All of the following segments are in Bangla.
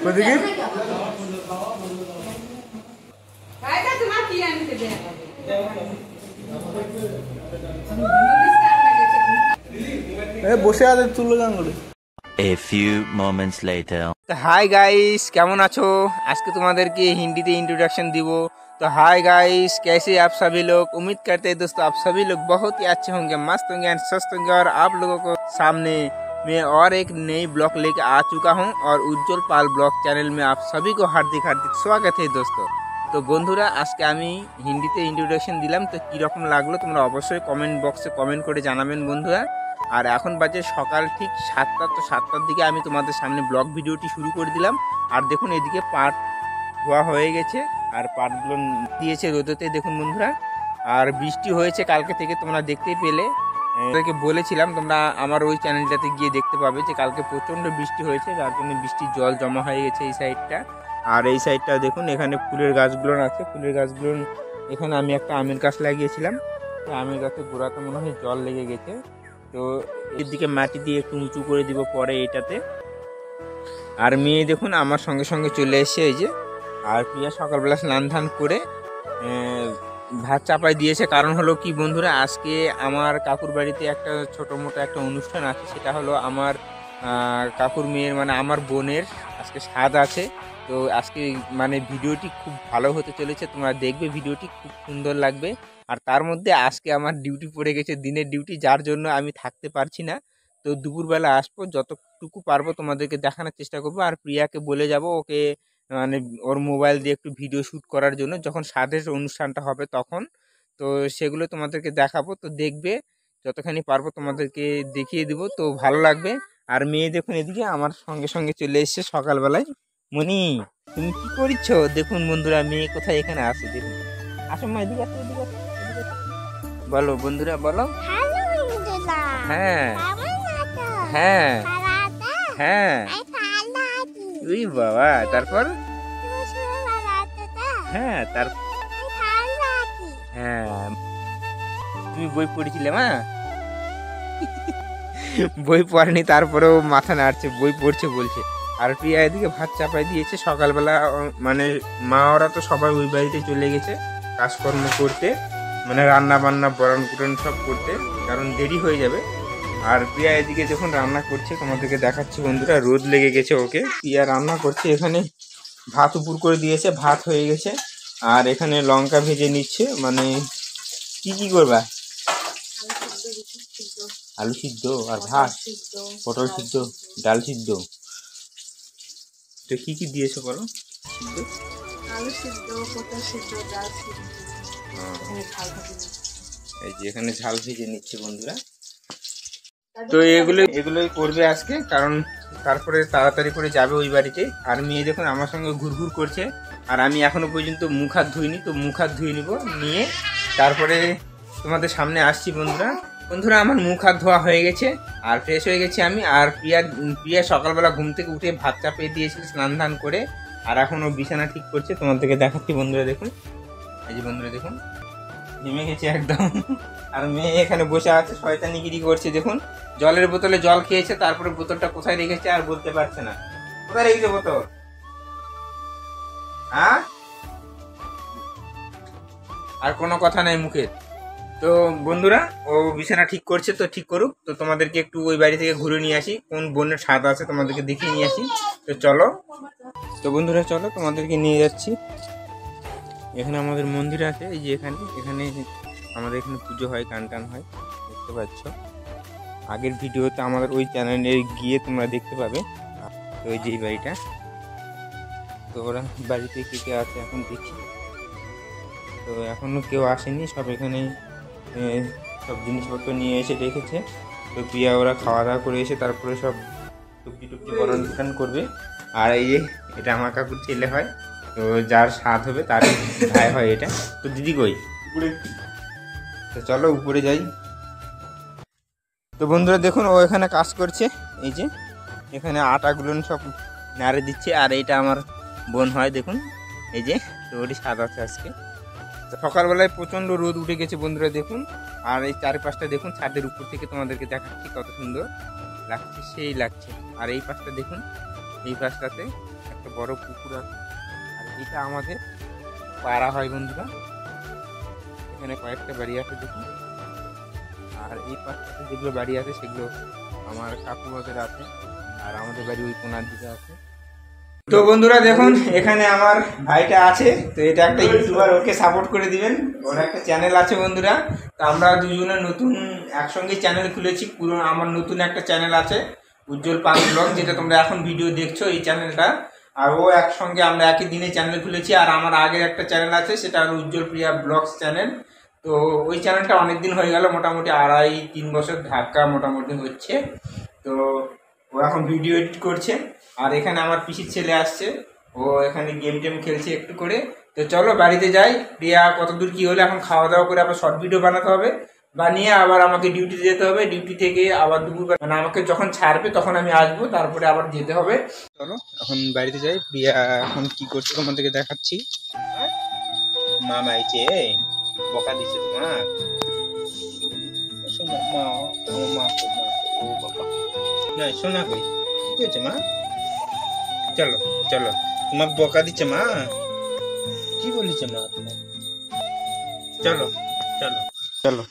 ওদিকে বসে আছে তুলো Ganguly. A few moments later. Hi guys, কেমন আছো? আজকে তোমাদেরকে হিন্দিতে इंट्रोडक्शन দিব। तो हाय गाइस, कैसे आप सभी लोग? उम्मीद करते हैं दोस्तों आप सभी लोग बहुत ही अच्छे होंगे, मस्त होंगे एंड स्वस्थ होंगे। और आप लोगों को सामने मैं और एक नई ब्लॉग लेके आ चुका हूं और उज्जवल पाल ब्लॉग चैनल में आप सभी को हार्दिक हार्दिक स्वागत है दोस्तों। तो বন্ধুরা আজকে আমি হিন্দিতে इंट्रोडक्शन দিলাম, তো কীরকম লাগলো তোমরা অবশ্যই কমেন্ট বক্সে কমেন্ট করে জানাবেন বন্ধুরা। আর এখন বাজে সকাল ঠিক 7টা, তো 7টার দিকে আমি তোমাদের সামনে ব্লগ ভিডিওটি শুরু করে দিলাম। আর দেখুন এদিকে পাট ধোয়া হয়ে গেছে আর পাটগুলো দিয়েছে রোদেতে দেখুন বন্ধুরা। আর বৃষ্টি হয়েছে কালকে থেকে, তোমরা দেখতেই পেলে। ওদেরকে বলেছিলাম তোমরা আমার ওই চ্যানেলটাতে গিয়ে দেখতে পাবে যে কালকে প্রচণ্ড বৃষ্টি হয়েছে, যার জন্য বৃষ্টির জল জমা হয়ে গেছে এই সাইডটা। আর এই সাইডটা দেখুন এখানে ফুলের গাছগুলো আছে, ফুলের গাছগুলো এখানে আমি একটা আমের গাছ লাগিয়েছিলাম, আমের গাছের গোড়াতে মনে হয় জল লেগে গেছে। তো এর দিকে মাটি দিয়ে একটু উঁচু করে দিব পরে এইটাতে। আর মেয়ে দেখুন আমার সঙ্গে সঙ্গে চলে এসছে এই যে। আর প্রিয়া সকালবেলা স্নান ধান করে ভাত চাপাই দিয়েছে। কারণ হলো কি বন্ধুরা, আজকে আমার কাকুর বাড়িতে একটা ছোটো মোটো একটা অনুষ্ঠান আছে, সেটা হলো আমার কাকুর মেয়ের মানে আমার বোনের আজকে স্বাদ আছে। তো আজকে মানে ভিডিওটি খুব ভালো হতে চলেছে, তোমরা দেখবে ভিডিওটি খুব সুন্দর লাগবে। আর তার মধ্যে আজকে আমার ডিউটি পড়ে গেছে, দিনের ডিউটি, যার জন্য আমি থাকতে পারছি না। তো দুপুরবেলা আসবো, যতটুকু পারবো তোমাদেরকে দেখানোর চেষ্টা করবো। আর প্রিয়াকে বলে যাব ওকে মানে ওর মোবাইল দিয়ে একটু ভিডিও শ্যুট করার জন্য, যখন স্বাদের অনুষ্ঠানটা হবে তখন। তো সেগুলো তোমাদেরকে দেখাবো, তো দেখবে যতখানি পারবো তোমাদেরকে দেখিয়ে দিব, তো ভালো লাগবে। আর মেয়ে দেখুন এদিকে আমার সঙ্গে সঙ্গে চলে এসছে সকালবেলায়। মনি তুমি কি করছো? দেখুন বন্ধুরা মেয়ে কোথায় এখানে আসে, দেখুন আসো মা, এদিকে আসো, এদিকে আসো, এদিকে আসো। বলো বন্ধুরা বলো। হ্যাঁ হ্যাঁ হ্যাঁ, উই বাবা, তারপর হ্যাঁ তারপর হ্যাঁ তুমি বই পড়েছিলে মা? বই পড়েনি, তারপরেও মাথা নাড়ছে, বই পড়ছে বলছে। আর প্রিয়া এদিকে ভাত চাপাই দিয়েছে সকালবেলা, মানে মা ওরা তো সবাই ওই বাড়িতে চলে গেছে কাজকর্ম করতে, মানে রান্না বান্না বরণ কুটন সব করতে, কারণ দেরি হয়ে যাবে। আর প্রিয়া এদিকে যখন রান্না করছে তোমাদেরকে দেখাচ্ছি বন্ধুরা, রোদ লেগে গেছে ওকে। প্রিয়া রান্না করছে, এখানে ভাত উপর করে দিয়েছে, ভাত হয়ে গেছে। আর এখানে লঙ্কা ভেজে নিচ্ছে, মানে কি করবা? আলু সিদ্ধ আর ভাত, পটল সিদ্ধ, ডাল সিদ্ধ। তো কি দিয়েছো বলো? সিদ্ধ আলু সিদ্ধ, পটল সিদ্ধ, ডাল সিদ্ধ। এই যে এখানে ঝাল ভেজে নিচ্ছে বন্ধুরা। তো এগুলোই করবে আজকে, কারণ তারপরে তাড়াতাড়ি করে যাবে ওই বাড়িতে। আর মেয়ে দেখুন আমার সঙ্গে ঘুরঘুর করছে, আর আমি এখনো পর্যন্ত মুখ হাত ধুইনি, তো মুখ হাত ধুয়ে নিব, নিয়ে তারপরে তোমাদের সামনে আসছি বন্ধুরা। আমার মুখ হাত ধোয়া হয়ে গেছে আর ফ্রেশ হয়ে গেছি আমি। আর প্রিয়া সকালবেলা ঘুম থেকে উঠে ভাত চাপিয়ে দিয়েছিল স্নান ধান করে, আর এখন ও বিছানা ঠিক করছে, তোমাদেরকে দেখাচ্ছি বন্ধুরা। দেখুন এই যে বন্ধুরা দেখুন নেমে গেছে একদম। আর মেয়ে এখানে বসে আছে শয়তানিগিরি করছে, দেখুন জলের বোতলে জল খেয়েছে, তারপরে বোতলটা কোথায় রেখেছে আর বলতে পারছে না। কোথায় রেখেছে বোতল? হ্যাঁ, আর কোনো কথা নাই মুখের। তো বন্ধুরা ও বিছানা ঠিক করছে, তো ঠিক করুক, তো তোমাদেরকে একটু ওই বাড়ি থেকে ঘুরে নিয়ে আসি, কোন বোনের স্বাদ আছে তোমাদেরকে দেখিয়ে নিয়ে আসি। তো চলো, তো বন্ধুরা চলো তোমাদেরকে নিয়ে যাচ্ছি। এখানে আমাদের মন্দির আছে, এই যে এখানে আমাদের এখানে পুজো হয়, গান টান হয়, দেখতে পাচ্ছ। আগের ভিডিওতে আমাদের ওই চ্যানেলে গিয়ে তোমরা দেখতে পাবে। তো এই যে এই বাড়িটা, তো ওরা বাড়িতে কে আছে এখন দেখি। তো এখনও কেউ আসেনি, সব এখানে সব জিনিসপত্র নিয়ে এসে রেখেছে। তো প্রিয়া ওরা খাওয়া দাওয়া করে এসে তারপরে সব টুকটি বরণ টুকান করবে। আর এই যে এটা আমার কাকুর ছেলে হয়, তো যার স্বাদ হবে তার ভাই হয় এটা। তো দিদি কই? তো চলো উপরে যাই। তো বন্ধুরা দেখুন ও এখানে কাজ করছে, এই যে এখানে আটাগুলো সব নাড়ে দিচ্ছে। আর এইটা আমার বোন হয়, দেখুন এই যে, তো ওরই স্বাদ আছে আজকে। সকালবেলায় প্রচণ্ড রোদ উঠে গেছে বন্ধুরা দেখুন। আর এই চারপাশটা দেখুন, ছাদের উপর থেকে তোমাদেরকে দেখাচ্ছি কত সুন্দর লাগছে, সেই লাগছে। আর এই পাশটা দেখুন, এই পাশটাতে একটা বড় পুকুর আছে। আর এটা আমাদের পাড়া হয় বন্ধুরা, এখানে কয়েকটা বাড়ি আছে দেখুন। আর এই পাশে যেগুলো বাড়ি আছে সেগুলো আমার কাকুবাদের আছে, আর আমাদের বাড়ি ওই কোনার দিকে আছে। তো বন্ধুরা দেখুন এখানে আমার ভাইটা আছে, তো এটা একটা ইউটিউবার, ওকে সাপোর্ট করে দিবেন, ওর একটা চ্যানেল আছে বন্ধুরা। তো আমরা দুজনে নতুন একসঙ্গে চ্যানেল খুলেছি, পুরো আমার নতুন একটা চ্যানেল আছে উজ্জ্বল পাল ব্লগ, যেটা তোমরা এখন ভিডিও দেখছো এই চ্যানেলটা। আর ও একসঙ্গে আমরা একই দিনে চ্যানেল খুলেছি। আর আমার আগের একটা চ্যানেল আছে, সেটা হলো উজ্জ্বল প্রিয়া ব্লগস চ্যানেল। তো ওই চ্যানেলটা অনেক দিন হয়ে গেল, মোটামুটি 2.5-3 বছর ধাক্কা মোটামুটি হচ্ছে। তো ও এখন ভিডিও এডিট করছে। আর এখানে আমার পিসির ছেলে আসছে, ও এখানে গেম টেম খেলছে একটু করে। তো চলো বাড়িতে যাই। প্রিয়া কতদূর কি হলো, এখন খাওয়া দাওয়া করে আবার শর্ট ভিডিও বানাতে হবে, বানিয়ে আবার আমাকে ডিউটিতে যেতে হবে। ডিউটি থেকে আবার দুপুর মানে আমাকে যখন ছাড়বে তখন আমি আসবো, তারপরে আবার যেতে হবে। চলো এখন বাড়িতে যাই। প্রিয়া এখন কি করছে তোমাদেরকে দেখাচ্ছি। মা মাইছে বকা দিচ্ছে তোমার, শোনা মা, ও মা, ও বাবা না শোনা কই, কি হয়েছে মা? চলো চলো, তোমার বকা দিচ্ছে মা, কি বলেছে মা তোমার? চলো চলো চলো।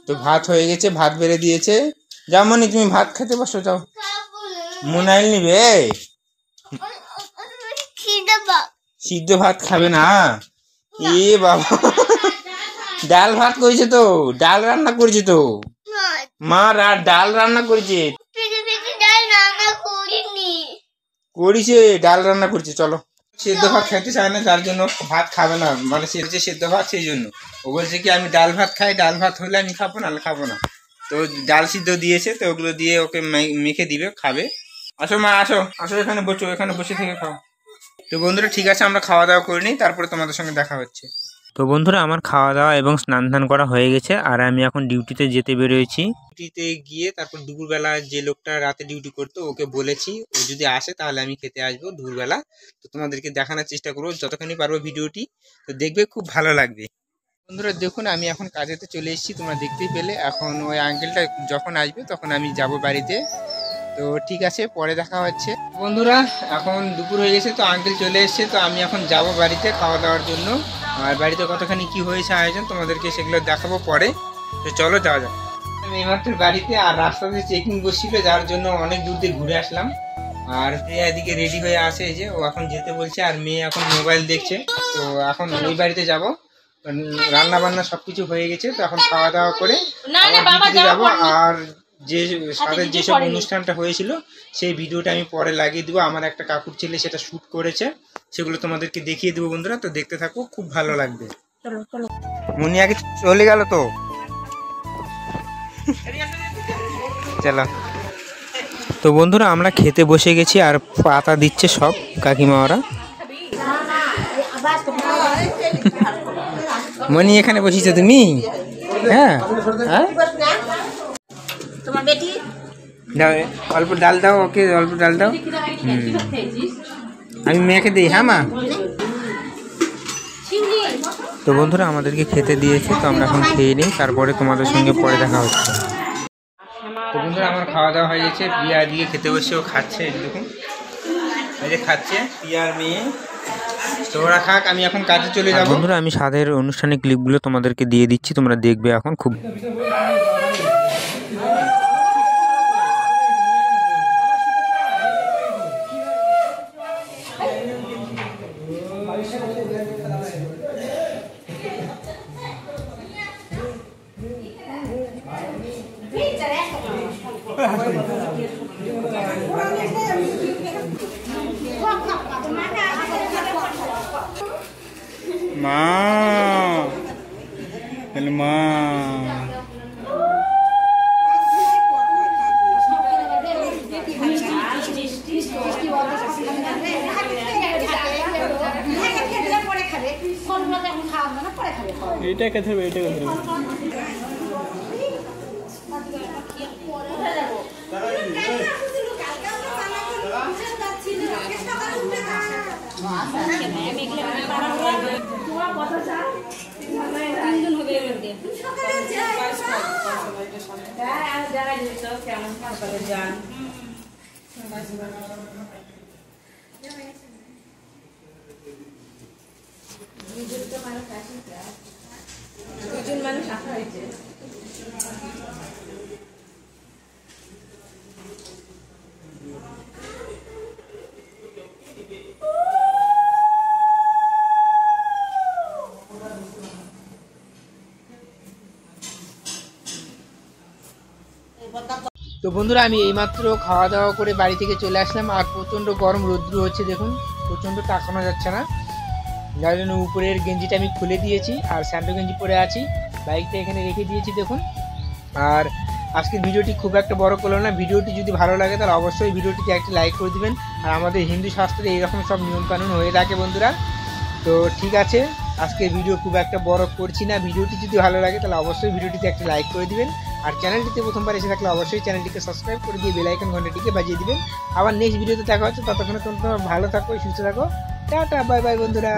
তো ভাত হয়ে গেছে, ভাত বেড়ে দিয়েছে। যাও মনি তুমি ভাত খেতে বসো, যাও। মোনাইল নিবে, সিদ্ধ ভাত খাবে না? এ বাবা, ডাল ভাত করেছে তো, ডাল রান্না করেছে তো মা, ডাল রান্না করেছে, করেছে ডাল রান্না করছে। চলো, সেদ্ধ ভাত খেতে চায় না, যার জন্য ভাত খাবে না, মানে সে সেদ্ধ ভাত, সেই জন্য ও বলছে কি আমি ডাল ভাত খাই, ডাল ভাত হলে আমি খাবো, নাহলে খাবো না। তো ডাল সিদ্ধ দিয়েছে, তো ওগুলো দিয়ে ওকে মেখে দিবে, খাবে। আসো মা, আসো আসো, এখানে বসো, এখানে বসে থেকে খাও। তো বন্ধুরা ঠিক আছে, আমরা খাওয়া দাওয়া করে নিই, তারপরে তোমাদের সঙ্গে দেখা হচ্ছে। তো বন্ধুরা আমার খাওয়া দাওয়া এবং স্নান ধান করা হয়ে গেছে, আর আমি এখন ডিউটিতে যেতে বেরোয়েছি। ডিউটিতে গিয়ে তারপর দুপুরবেলা যে লোকটা রাতে ডিউটি করতো ওকে বলেছি, ও যদি আসে তাহলে আমি খেতে আসবো দুপুরবেলা। তো তোমাদেরকে দেখানোর চেষ্টা করবো যতখানি পারবো ভিডিওটি, তো দেখবে খুব ভালো লাগবে। বন্ধুরা দেখুন আমি এখন কাজেতে চলে এসেছি, তোমরা দেখতেই পেলে। এখন ওই আঙ্কেলটা যখন আসবে তখন আমি যাব বাড়িতে। তো ঠিক আছে, পরে দেখা হচ্ছে। বন্ধুরা এখন দুপুর হয়ে গেছে, তো আঙ্কেল চলে এসছে, তো আমি এখন যাব বাড়িতে খাওয়া দাওয়ার জন্য। আর বাড়িতে কতখানি কি হয়েছে আয়োজন তোমাদেরকে সেগুলো দেখাবো পরে। তো চলো যাওয়া যাক। আমি এইমাত্র বাড়িতে, আর রাস্তাতে চেকিং বসছিল, যার জন্য অনেক দূর দিয়ে ঘুরে আসলাম। আর প্রিয়া এদিকে রেডি হয়ে আসে, এই যে ও এখন যেতে বলছে, আর মেয়ে এখন মোবাইল দেখছে। তো এখন ওই বাড়িতে যাব, রান্না বান্না সবকিছু হয়ে গেছে, তো এখন খাওয়া দাওয়া করে যাবো। আর যে সাথে যেসব অনুষ্ঠানটা হয়েছিল সেই ভিডিওটা আমি পরে লাগিয়ে দিব। আমার একটা কাকুর ছেলে সেটা শুট করেছে, সেগুলো তোমাদেরকে দেখিয়ে দেবো বন্ধুরা, তো দেখতে থাকো, খুব ভালো লাগবে। মুনি আগে চলে গেল তো, চলো। তো বন্ধুরা আমরা খেতে বসে গেছি, আর পাতা দিচ্ছে সব কাকিমা ওরা। মনি এখানে বসেছো তুমি? হ্যাঁ হ্যাঁ, দাও অল্প ডাল দাও ওকে, অল্প ডাল দাও। আমি মেয়েকে দিই, হ্যাঁ মা। তো বন্ধুরা আমাদেরকে খেতে দিয়েছে, তো আমরা এখন খেয়ে নিই, তারপরে তোমাদের সঙ্গে পরে দেখা হচ্ছে। তো বন্ধুরা আমার খাওয়া দাওয়া হয়ে গেছে, প্রিয়া দিয়ে খেতে বসে ও খাচ্ছে, দেখুন এই যে খাচ্ছে প্রিয়ার মেয়ে। তো ওরা খাক, আমি এখন কাজে চলে যাবো। বন্ধুরা আমি স্বাদের অনুষ্ঠানের ক্লিপগুলো তোমাদেরকে দিয়ে দিচ্ছি, তোমরা দেখবে এখন। খুব মা, হ্যালো মা। এটা খেতে হবে, এটা খেতে হবে। তো বন্ধুরা আমি এইমাত্র খাওয়া দাওয়া করে বাড়ি থেকে চলে আসলাম, আর প্রচণ্ড গরম রৌদ্র হচ্ছে, দেখুন প্রচণ্ড তাকানো যাচ্ছে না, যার জন্য উপরের গেঞ্জিটা আমি খুলে দিয়েছি আর স্যান্ডো গেঞ্জি পরে আছি, বাইকটা এখানে রেখে দিয়েছি দেখুন। আর আজকের ভিডিওটি খুব একটা বড় করলো না, ভিডিওটি যদি ভালো লাগে তাহলে অবশ্যই ভিডিওটিতে একটি লাইক করে দিবেন। আর আমাদের হিন্দু শাস্ত্রে এইরকম সব নিয়মকানুন হয়ে থাকে বন্ধুরা। তো ঠিক আছে, আজকের ভিডিও খুব একটা বড় করছি না, ভিডিওটি যদি ভালো লাগে তাহলে অবশ্যই ভিডিওটিতে একটা লাইক করে দিবেন। আর চ্যানেলটিতে প্রথমবার এসে থাকলে অবশ্যই চ্যানেলটিকে সাবস্ক্রাইব করে দিয়ে বেল আইকন ঘন্টাটিকে বাজিয়ে দিবেন। আবার নেক্সট ভিডিওতে দেখা হচ্ছে, ততক্ষণে তোমরা ভালো থাকো, সুস্থ থাকো, টাটা বাই বাই বন্ধুরা।